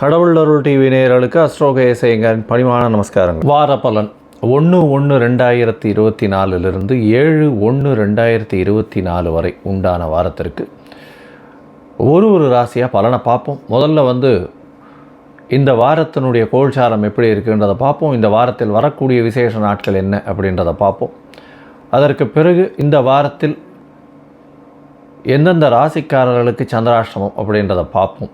கடவுள் அருள் டிவி நேயர்களுக்கு அஸ்ட்ரோகேசையங்கரின் பணிவான நமஸ்காரங்கள். வார பலன் 1/1/2024 7/1/2024 வரை உண்டான வாரத்திற்கு ஒரு ராசியாக பலனை பார்ப்போம். முதல்ல இந்த வாரத்தினுடைய கோல்சாரம் எப்படி இருக்குன்றதை பார்ப்போம். இந்த வாரத்தில் வரக்கூடிய விசேஷ நாட்கள் என்ன அப்படின்றத பார்ப்போம். அதற்கு பிறகு இந்த வாரத்தில் எந்தெந்த ராசிக்காரர்களுக்கு சந்திராஷ்டமம் அப்படின்றத பார்ப்போம்.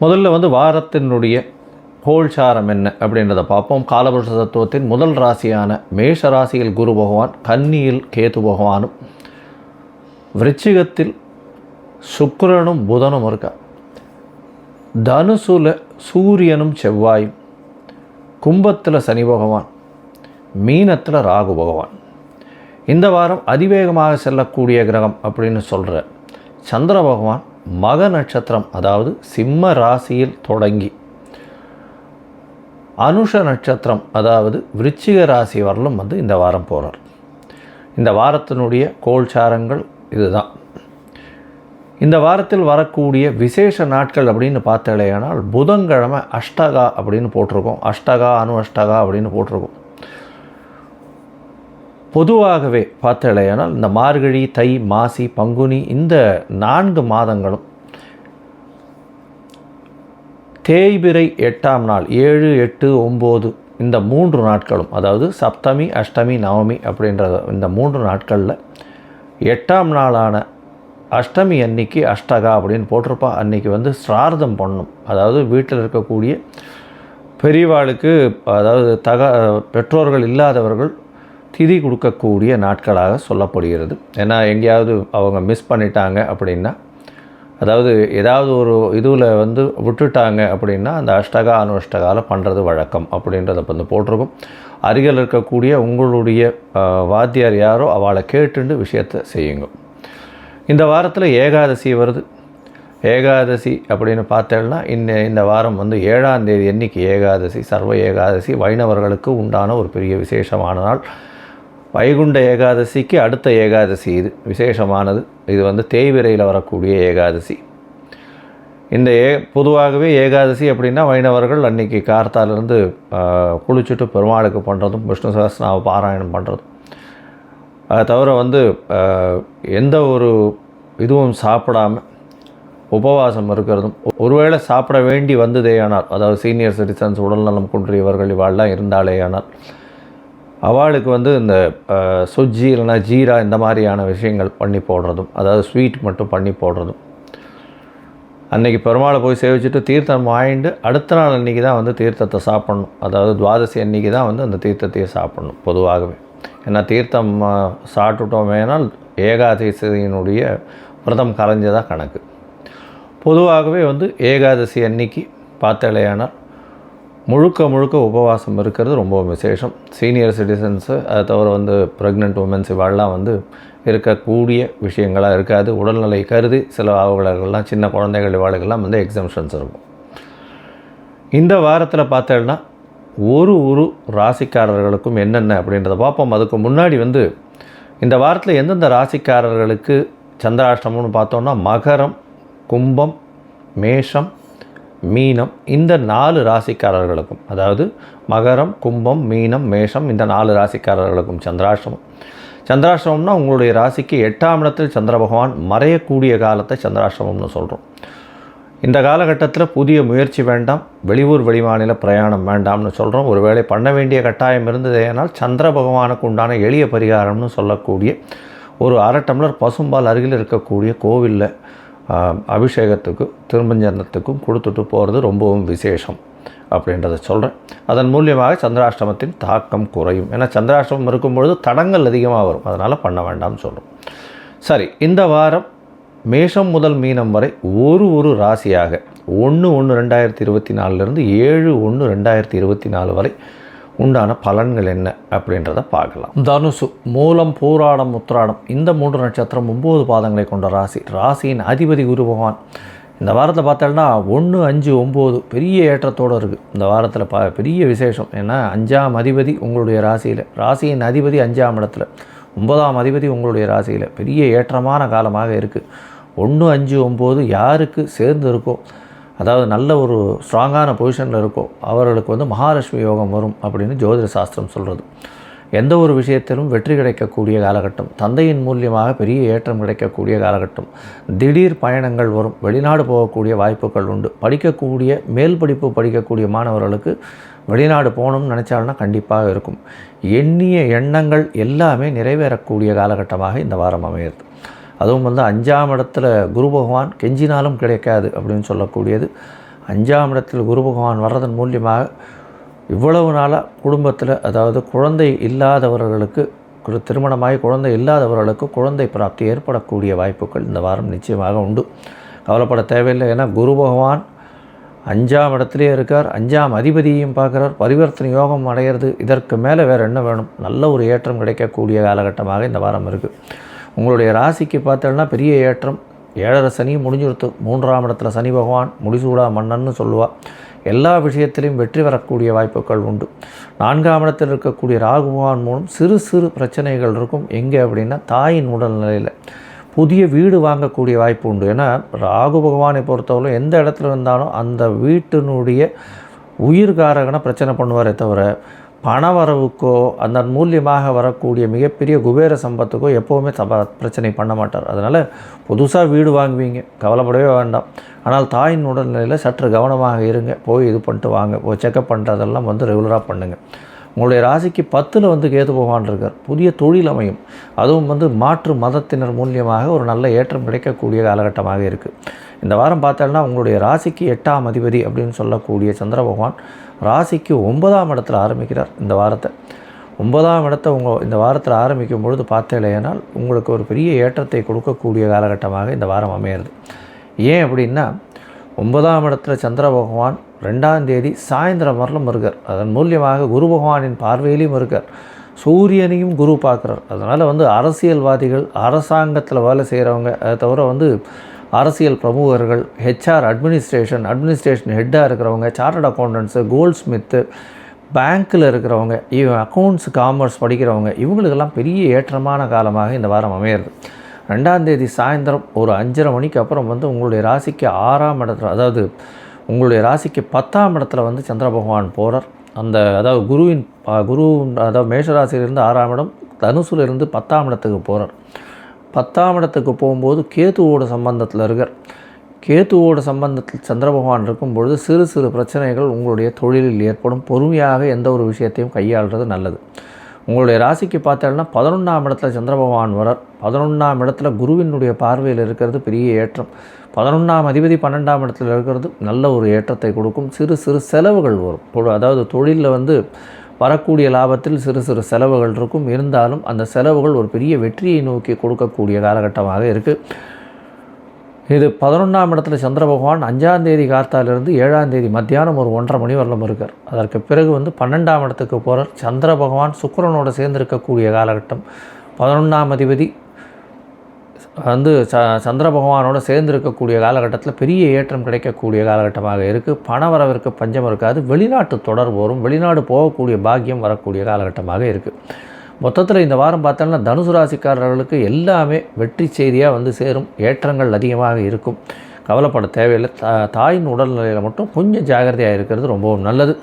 முதல்ல வாரத்தினுடைய கோல்சாரம் என்ன அப்படின்றத பார்ப்போம். காலபுருஷ தத்துவத்தின் முதல் ராசியான மேஷ ராசியில் குரு பகவான், கன்னியில் கேது பகவானும், விருச்சிகத்தில் சுக்கிரனும் புதனும் இருக்கா, தனுசுல சூரியனும் செவ்வாயும், கும்பத்தில் சனி பகவான், மீனத்தில் ராகு பகவான். இந்த வாரம் அதிவேகமாக செல்லக்கூடிய கிரகம் அப்படின்னு சொல்கிற சந்திர பகவான் மக நட்சத்திரம், அதாவது சிம்ம ராசியில் தொடங்கி அனுஷ நட்சத்திரம், அதாவது விருச்சிக ராசி வரலும் இந்த வாரம் போகிறார். இந்த வாரத்தினுடைய கோல்சாரங்கள் இதுதான். இந்த வாரத்தில் வரக்கூடிய விசேஷ நாட்கள் அப்படின்னு பார்த்தாலேயானால் புதன்கிழமை அஷ்டகா அப்படின்னு போட்டிருக்கோம், அஷ்டகா அணு அஷ்டகா அப்படின்னு போட்டிருக்கோம். பொதுவாகவே பார்த்தாலேயானால் இந்த மார்கழி, தை, மாசி, பங்குனி இந்த 4 மாதங்களும் தேய்பிறை 8ஆம் நாள் 7, 8, 9 இந்த 3 நாட்களும், அதாவது சப்தமி, அஷ்டமி, நவமி அப்படின்ற இந்த 3 நாட்களில் 8ஆம் நாளான அஷ்டமி அன்னைக்கு அஷ்டகா அப்படின்னு போட்டிருப்பா. அன்றைக்கி ஸ்ரார்த்தம் பண்ணணும். அதாவது வீட்டில் இருக்கக்கூடிய பெரியவாளுக்கு, அதாவது பெற்றோர்கள் இல்லாதவர்கள் திதி கொடுக்கக்கூடிய நாட்களாக சொல்லப்படுகிறது. ஏன்னா எங்கேயாவது அவங்க மிஸ் பண்ணிட்டாங்க அப்படின்னா, அதாவது ஏதாவது ஒரு இதில் விட்டுட்டாங்க அப்படின்னா அந்த அஷ்டகா அனுஷ்டகாவில் பண்ணுறது வழக்கம் அப்படின்றத போட்டிருக்கும். அருகில் இருக்கக்கூடிய உங்களுடைய வாத்தியார் யாரோ அவளை கேட்டுண்டு விஷயத்தை செய்யுங்க. இந்த வாரத்தில் ஏகாதசி வருது. ஏகாதசி அப்படின்னு பார்த்தேன்னா இந்த வாரம் 7ஆம் தேதி அன்னைக்கு ஏகாதசி, சர்வ ஏகாதசி வைணவர்களுக்கு உண்டான ஒரு பெரிய விசேஷமான நாள். வைகுண்ட ஏகாதசிக்கு அடுத்த ஏகாதசி இது விசேஷமானது. இது தேய்பிறையில் வரக்கூடிய ஏகாதசி. இந்த பொதுவாகவே ஏகாதசி அப்படின்னா வைணவர்கள் அன்றைக்கி கார்த்தாலிருந்து குளிச்சுட்டு பெருமாளுக்கு பண்ணுறதும், விஷ்ணு சகஸ்ரநாம பாராயணம் பண்ணுறதும், அதை தவிர எந்த ஒரு இதுவும் சாப்பிடாமல் உபவாசம் இருக்கிறதும், ஒருவேளை சாப்பிட வேண்டி வந்ததேயானால், அதாவது சீனியர் சிட்டிசன்ஸ், உடல்நலம் குன்றியவர்கள் இவாள்லாம் இருந்தாலேயானால் அவளுக்கு இந்த சுஜ்ஜி இல்லைனா ஜீரா இந்த மாதிரியான விஷயங்கள் பண்ணி போடுறதும், அதாவது ஸ்வீட் மட்டும் பண்ணி போடுறதும், அன்றைக்கி பெருமாளை போய் சேவிச்சுட்டு தீர்த்தம் வாங்கிட்டு அடுத்த நாள் அன்றைக்கி தான் தீர்த்தத்தை சாப்பிட்ணும். அதாவது துவாதசி அன்றைக்கி தான் அந்த தீர்த்தத்தையே சாப்பிட்ணும் பொதுவாகவே. ஏன்னா தீர்த்தம் சாப்பிட்டுட்டோமேனால் ஏகாதசியினுடைய விரதம் கரைஞ்சதாக கணக்கு. பொதுவாகவே ஏகாதசி அன்னைக்கு பார்த்தாலேயானால் முழுக்க உபவாசம் இருக்கிறது ரொம்ப விசேஷம். சீனியர் சிட்டிசன்ஸு, அதை தவிர ப்ரெக்னென்ட் உமன்ஸ் இவாள்லாம் இருக்கக்கூடிய விஷயங்களாக இருக்காது. உடல்நிலை கருதி சில அவர்களெல்லாம், சின்ன குழந்தைகள் இவாளுக்கெல்லாம் எக்ஸம்ஷன்ஸ் இருக்கும். இந்த வாரத்தில் பார்த்தேன்னா ஒரு ராசிக்காரர்களுக்கும் என்னென்ன அப்படின்றத பார்ப்போம். அதுக்கு முன்னாடி இந்த வாரத்தில் எந்தெந்த ராசிக்காரர்களுக்கு சந்திராஷ்டமம்னு பார்த்தோன்னா மகரம், கும்பம், மேஷம், மீனம் இந்த 4 ராசிக்காரர்களுக்கும், அதாவது மகரம், கும்பம், மீனம், மேஷம் இந்த 4 ராசிக்காரர்களுக்கும் சந்திராஷ்டமம். சந்திராஷ்டமம்னா உங்களுடைய ராசிக்கு 8ஆம் இடத்தில் சந்திர பகவான் மறையக்கூடிய காலத்தை சந்திராஷ்டமம்னு சொல்கிறோம். இந்த காலகட்டத்தில் புதிய முயற்சி வேண்டாம், வெளியூர் வெளிமாநில பிரயாணம் வேண்டாம்னு சொல்கிறோம். ஒருவேளை பண்ண வேண்டிய கட்டாயம் இருந்ததேனால் சந்திர பகவானுக்கு உண்டான எளிய பரிகாரம்னு சொல்லக்கூடிய ஒரு 1/2 டம்ளர் பசும்பால் அருகில் இருக்கக்கூடிய கோவிலில் அபிஷேகத்துக்கு திருமஞ்சனத்துக்கும் கொடுத்துட்டு போகிறது ரொம்பவும் விசேஷம் அப்படின்றத சொல்கிறேன். அதன் மூலியமாக சந்திராஷ்டமத்தின் தாக்கம் குறையும். ஏன்னா சந்திராஷ்டமம் இருக்கும்பொழுது தடங்கள் அதிகமாக வரும், அதனால் பண்ண வேண்டாம்னு சொல்கிறோம். சரி, இந்த வாரம் மேஷம் முதல் மீனம் வரை ஒரு ராசியாக 1/1/2024 7/1/2024 வரை உண்டான பலன்கள் என்ன அப்படின்றத பார்க்கலாம். தனுசு, மூலம், பூராடம், உத்திராடம் இந்த 3 நட்சத்திரம் 9 பாதங்களை கொண்ட ராசி. ராசியின் அதிபதி குரு பகவான். இந்த வாரத்தில் பார்த்தோம்னா 1, 5, 9 பெரிய ஏற்றத்தோடு இருக்குது. இந்த வாரத்தில் பெரிய விசேஷம். ஏன்னா 5ஆம் அதிபதி உங்களுடைய ராசியில், ராசியின் அதிபதி 5ஆம் இடத்துல, 9ஆம் அதிபதி உங்களுடைய ராசியில், பெரிய ஏற்றமான காலமாக இருக்குது. 1, 5, 9 யாருக்கு சேர்ந்து இருக்கோ அதாவது நல்ல ஒரு ஸ்ட்ராங்கான பொசிஷனில் இருக்கோ அவர்களுக்கு வந்து மகாலட்சுமி யோகம் வரும் அப்படின்னு ஜோதிட சாஸ்திரம் சொல்கிறது. எந்த ஒரு விஷயத்திலும் வெற்றி கிடைக்கக்கூடிய காலகட்டம், தந்தையின் மூலியமாக பெரிய ஏற்றம் கிடைக்கக்கூடிய காலகட்டம், திடீர் பயணங்கள் வரும், வெளிநாடு போகக்கூடிய வாய்ப்புகள் உண்டு. படிக்கக்கூடிய மேல் படிப்பு படிக்கக்கூடிய மாணவர்களுக்கு வெளிநாடு போகணும்னு நினச்சாலும்னா கண்டிப்பாக இருக்கும். எண்ணிய எண்ணங்கள் எல்லாமே நிறைவேறக்கூடிய காலகட்டமாக இந்த வாரம் அமையிறது. அதுவும் வந்து 5ஆம் இடத்துல குரு பகவான் கெஞ்சினாலும் கிடைக்காது அப்படின்னு சொல்லக்கூடியது. 5ஆம் இடத்தில் குரு பகவான் வர்றதன் மூலியமாக இவ்வளவு நாளாக குடும்பத்தில், அதாவது குழந்தை இல்லாதவர்களுக்கு, திருமணமாகி குழந்தை இல்லாதவர்களுக்கு குழந்தை பிராப்தி ஏற்படக்கூடிய வாய்ப்புகள் இந்த வாரம் நிச்சயமாக உண்டு. கவலைப்பட தேவையில்லை. ஏன்னா குரு பகவான் 5ஆம் இடத்துலேயே இருக்கார், 5ஆம் அதிபதியையும் பார்க்குறார், பரிவர்த்தனை யோகம் அடையிறது. இதற்கு மேலே வேறு என்ன வேணும்? நல்ல ஒரு ஏற்றம் கிடைக்கக்கூடிய காலகட்டமாக இந்த வாரம் இருக்குது. உங்களுடைய ராசிக்கு பார்த்தோன்னா பெரிய ஏற்றம். 7.5 சனி முடிஞ்சுடுத்து. 3ஆம் இடத்துல சனி பகவான் முடிசூடா மன்னன்னு சொல்லுவாள். எல்லா விஷயத்திலையும் வெற்றி வரக்கூடிய வாய்ப்புகள் உண்டு. 4ஆம் இடத்தில் இருக்கக்கூடிய ராகு பகவான் மூலம் சிறு சிறு பிரச்சனைகள் இருக்கும். எங்கே அப்படின்னா தாயின் உடல்நிலையில். புதிய வீடு வாங்கக்கூடிய வாய்ப்பு உண்டு. ஏன்னா ராகு பகவானை பொறுத்தவரை எந்த இடத்துல இருந்தாலும் அந்த வீட்டினுடைய உயிர்காரகனை பிரச்சனை பண்ணுவாரே தவிர பணவரவுக்கோ அந்த மூலியமாக வரக்கூடிய மிகப்பெரிய குபேர சம்பத்துக்கோ எப்போவுமே பிரச்சனை பண்ண மாட்டார். அதனால் புதுசாக வீடு வாங்குவீங்க, கவலைப்படவே வேண்டாம். ஆனால் தாயின் உடல்நிலையில் சற்று கவனமாக இருங்க. போய் இது பண்ணிட்டு வாங்க, போய் செக்கப் பண்ணுறதெல்லாம் வந்து ரெகுலராக பண்ணுங்கள். உங்களுடைய ராசிக்கு 10ல் வந்து கேது பகவான் இருக்கார். புதிய தொழில் அமையும். அதுவும் வந்து மாற்று மதத்தினர் மூலியமாக ஒரு நல்ல ஏற்றம் கிடைக்கக்கூடிய காலகட்டமாக இருக்குது. இந்த வாரம் பார்த்தோன்னா உங்களுடைய ராசிக்கு 8ஆம் அதிபதி அப்படின்னு சொல்லக்கூடிய சந்திர பகவான் ராசிக்கு 9ஆம் இடத்துல ஆரம்பிக்கிறார் இந்த வாரத்தை. 9ஆம் இடத்தை இந்த வாரத்தில் ஆரம்பிக்கும் பொழுது பார்த்தேனால் உங்களுக்கு ஒரு பெரிய ஏற்றத்தை கொடுக்கக்கூடிய காலகட்டமாக இந்த வாரம் அமையிறது. ஏன் அப்படின்னா 9ஆம் இடத்துல சந்திர பகவான் 2ஆம் தேதி சாயந்தரம் வரலும் இருக்கார். அதன் மூலியமாக குரு பகவானின் பார்வையிலையும் இருக்கார். சூரியனையும் குரு பார்க்குறார். அதனால் வந்து அரசியல்வாதிகள், அரசாங்கத்தில் வேலை செய்கிறவங்க, அதை தவிர வந்து அரசியல் பிரமுகர்கள், HR அட்மினிஸ்ட்ரேஷன் ஹெட்டாக இருக்கிறவங்க, சார்ட்டர்ட் அக்கௌண்டன்ட்ஸு, கோல்ட் ஸ்மித்து, பேங்க்கில் இருக்கிறவங்க, அக்கௌண்ட்ஸ் காமர்ஸ் படிக்கிறவங்க, இவங்களுக்கெல்லாம் பெரிய ஏற்றமான காலமாக இந்த வாரம் அமையிறது. 2ஆம் தேதி சாயந்தரம் ஒரு 5:30 மணிக்கு அப்புறம் வந்து உங்களுடைய ராசிக்கு 6ஆம் இடத்துல, அதாவது உங்களுடைய ராசிக்கு 10ஆம் இடத்துல வந்து சந்திர பகவான் போகிறார். அதாவது குரு அதாவது மேஷராசியிலிருந்து 6ஆம் இடம், தனுசுலேருந்து 10ஆம் இடத்துக்கு போகிறார். 10ஆம் இடத்துக்கு போகும்போது கேதுவோட சம்பந்தத்தில் இருக்கார். கேதுவோட சம்பந்தத்தில் சந்திர பகவான் இருக்கும்பொழுது சிறு சிறு பிரச்சனைகள் உங்களுடைய தொழிலில் ஏற்படும். பொறுமையாக எந்த ஒரு விஷயத்தையும் கையாளுறது நல்லது. உங்களுடைய ராசிக்கு பார்த்தோம்னா 11ஆம் இடத்துல சந்திர பகவான் வரார். 11ஆம் இடத்துல குருவினுடைய பார்வையில் இருக்கிறது பெரிய ஏற்றம். 11ஆம் அதிபதி 12ஆம் இடத்துல இருக்கிறது நல்ல ஒரு ஏற்றத்தை கொடுக்கும். சிறு சிறு செலவுகள் வரும். அதாவது தொழிலில் வந்து வரக்கூடிய லாபத்தில் சிறு சிறு செலவுகள் இருக்கும். இருந்தாலும் அந்த செலவுகள் ஒரு பெரிய வெற்றியை நோக்கி கொடுக்கக்கூடிய காலகட்டமாக இருக்குது. இது 11ஆம் இடத்துல சந்திர பகவான் 5ஆம் தேதி காத்தாலிருந்து 7ஆம் தேதி மத்தியானம் ஒரு 1:30 மணி வரலும் இருக்கார். அதற்கு பிறகு வந்து 12ஆம் இடத்துக்கு போகிறார். சந்திர பகவான் சுக்கிரனோடு சேர்ந்திருக்கக்கூடிய காலகட்டம். 11ஆம் அதிபதி வந்து சந்திர பகவானோடு சேர்ந்திருக்கக்கூடிய காலகட்டத்தில் பெரிய ஏற்றம் கிடைக்கக்கூடிய காலகட்டமாக இருக்குது. பணவரவிற்கு பஞ்சம் இருக்காது. வெளிநாட்டு தொடர்பு வரும். வெளிநாடு போகக்கூடிய பாக்கியம் வரக்கூடிய காலகட்டமாக இருக்குது. மொத்தத்தில் இந்த வாரம் பார்த்தோம்னா தனுசு ராசிக்காரர்களுக்கு எல்லாமே வெற்றி செய்தியாக வந்து சேரும். ஏற்றங்கள் அதிகமாக இருக்கும். கவலைப்பட தேவையில்லை. தாயின் உடல்நிலையில் மட்டும் கொஞ்சம் ஜாகிரதையாக இருக்கிறது ரொம்பவும் நல்லது.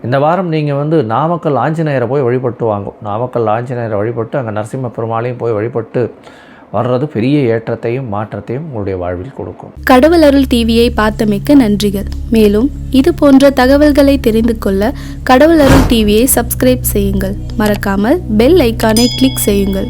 இந்த வாரம் நீங்கள் வந்து நாமக்கல் ஆஞ்சநேயரை போய் வழிபட்டு வாங்கும். நாமக்கல் ஆஞ்சநேயரை வழிபட்டு அங்கே நரசிம்ம பெருமாளையும் போய் வழிபட்டு வர்றது பெரிய ஏற்றத்தையும் மாற்றத்தையும் உங்களுடைய வாழ்வில் கொடுக்கும். கடவுள் அருள் டிவியை பார்த்தமைக்க நன்றிகள். மேலும் இது போன்ற தகவல்களை தெரிந்து கொள்ள கடவுள் அருள் டிவியை சப்ஸ்கிரைப் செய்யுங்கள். மறக்காமல் பெல் ஐக்கானை கிளிக் செய்யுங்கள்.